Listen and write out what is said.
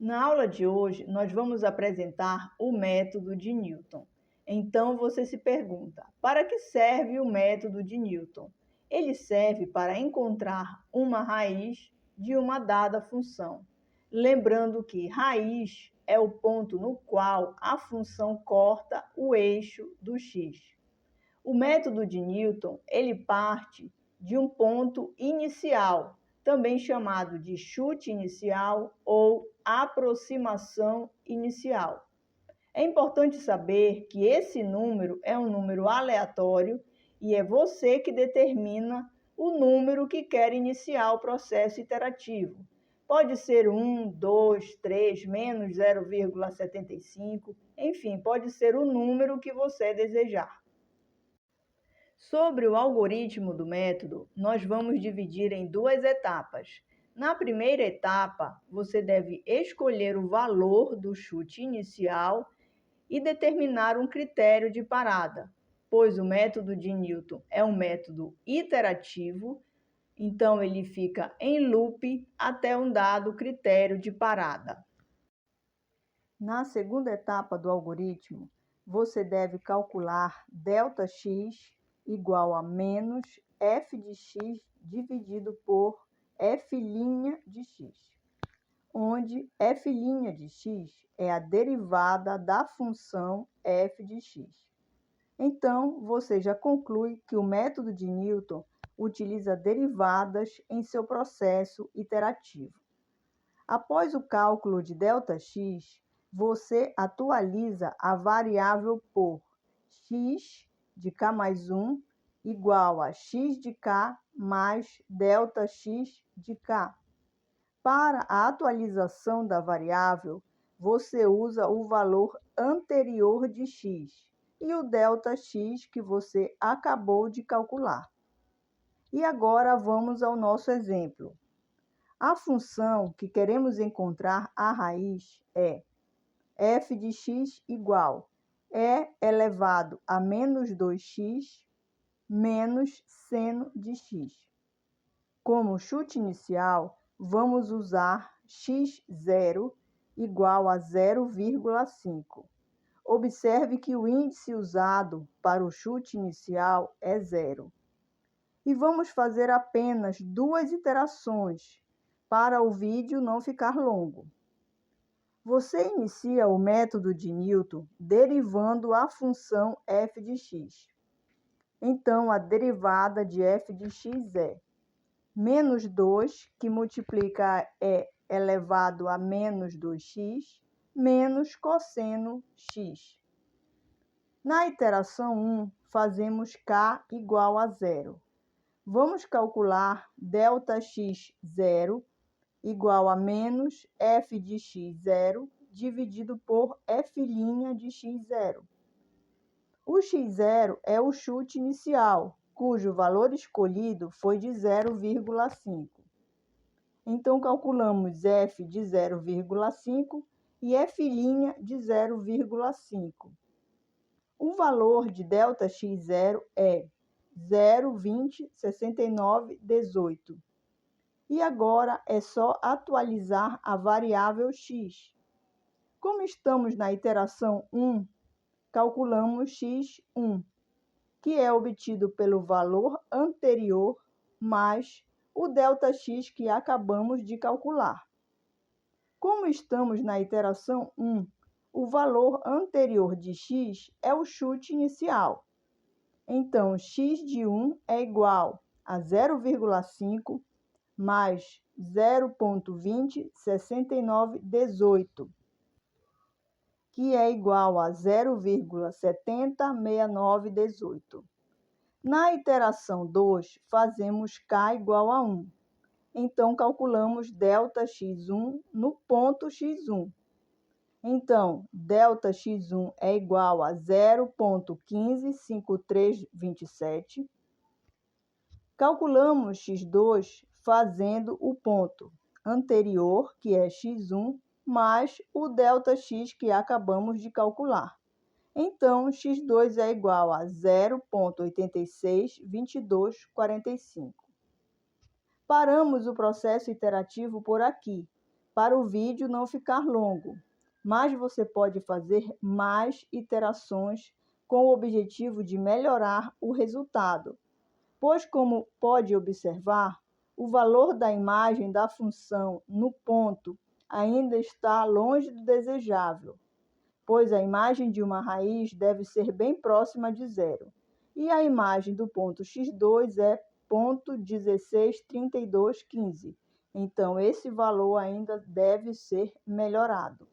Na aula de hoje, nós vamos apresentar o método de Newton. Então, você se pergunta, para que serve o método de Newton? Ele serve para encontrar uma raiz de uma dada função. Lembrando que raiz é o ponto no qual a função corta o eixo do x. O método de Newton, ele parte de um ponto inicial, também chamado de chute inicial ou aproximação inicial. É importante saber que esse número é um número aleatório e é você que determina o número que quer iniciar o processo iterativo. Pode ser 1, 2, 3, menos 0,75, enfim, pode ser o número que você desejar. Sobre o algoritmo do método, nós vamos dividir em duas etapas. Na primeira etapa, você deve escolher o valor do chute inicial e determinar um critério de parada, pois o método de Newton é um método iterativo, então ele fica em loop até um dado critério de parada. Na segunda etapa do algoritmo, você deve calcular ΔX igual a menos f de x dividido por f' de x, onde f' de x é a derivada da função f de x. Então, você já conclui que o método de Newton utiliza derivadas em seu processo iterativo. Após o cálculo de ΔX, você atualiza a variável por x de k mais 1 igual a x de k mais ΔX de k. Para a atualização da variável, você usa o valor anterior de x e o ΔX que você acabou de calcular. E agora vamos ao nosso exemplo. A função que queremos encontrar a raiz é f de x igual e elevado a menos 2x menos seno de x. Como chute inicial, vamos usar x0 igual a 0,5. Observe que o índice usado para o chute inicial é 0. E vamos fazer apenas duas iterações para o vídeo não ficar longo. Você inicia o método de Newton derivando a função f de x. Então, a derivada de f de x é menos 2, que multiplica e elevado a menos 2x, menos cosseno x. Na iteração 1, fazemos k igual a 0. Vamos calcular ΔX0 igual a menos f de x0 dividido por f' de x0. O x0 é o chute inicial, cujo valor escolhido foi de 0,5. Então, calculamos f de 0,5 e f' de 0,5. O valor de ΔX0 é 0,206918. E agora é só atualizar a variável x. Como estamos na iteração 1, calculamos x1, que é obtido pelo valor anterior mais o ΔX que acabamos de calcular. Como estamos na iteração 1, o valor anterior de x é o chute inicial. Então, x de 1 é igual a 0,5 mais 0,206918, que é igual a 0,706918. Na iteração 2, fazemos k igual a 1. Então, calculamos ΔX1 no ponto x1. Então, ΔX1 é igual a 0,155327. Calculamos x2 fazendo o ponto anterior, que é x1, mais o ΔX que acabamos de calcular. Então, x2 é igual a 0,862245. Paramos o processo iterativo por aqui. para o vídeo não ficar longo, mas você pode fazer mais iterações com o objetivo de melhorar o resultado, pois, como pode observar, o valor da imagem da função no ponto ainda está longe do desejável, pois a imagem de uma raiz deve ser bem próxima de zero, e a imagem do ponto x2 é 0,163215. Então, esse valor ainda deve ser melhorado.